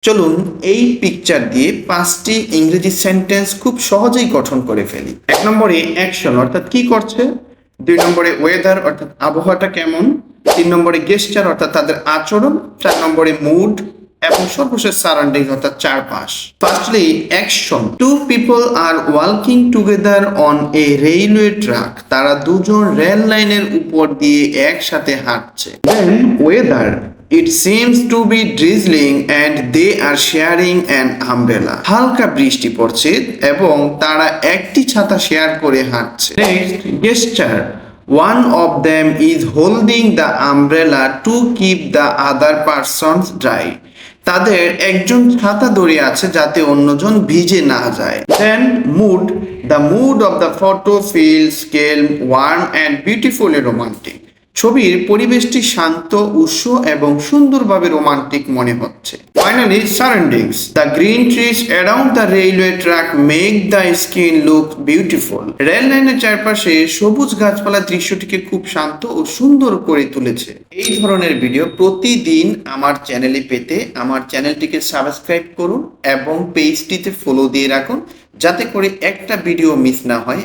চলুন এই পিকচার দিয়ে 5টি ইংরেজি সেন্টেন্স খুব সহজেই গঠন করে ফেলি। 1 নম্বরে অ্যাকশন অর্থাৎ কি করছে, 2 নম্বরে ওয়েদার অর্থাৎ আবহাওয়াটা কেমন, 3 নম্বরে গেস্টার অর্থাৎ তাদের আচরণ, 4 নম্বরে মুড এবং সর্বশেষ সারাউন্ডিং অর্থাৎ চারপাশ। Firstly action, two people are walking together on a railway track. তারা দুজন রেল লাইনের উপর দিয়ে একসাথে হাঁটছে। Then weather, It seems to be drizzling and they are sharing an umbrella. হালকা বৃষ্টি পড়ছে এবং তারা একটি ছাতা শেয়ার করে হাঁটছে। Next, gesture. One of them is holding the umbrella to keep the other persons dry. তাদের একজন ছাতা ধরে আছে যাতে অন্যজন ভিজে না যায়। Then mood. The mood of the photo feels calm, warm and beautifully romantic. ছবির পরিবেশটি শান্ত, উষ্ণ এবং সুন্দরভাবে রোমান্টিক মনে হচ্ছে। Finally surroundings, the green trees around the railway track make the skin look beautiful. Rail লাইনের চারপাশে সবুজ গাছপালা দৃশ্যটিকে খুব শান্ত ও সুন্দর করে তুলেছে। এই ধরনের ভিডিও প্রতিদিন আমার চ্যানেলে পেতে আমার চ্যানেলটিকে সাবস্ক্রাইব করুন এবং পেজটিতে ফলো দিয়ে রাখুন, যাতে করে একটা ভিডিও মিস না হয়।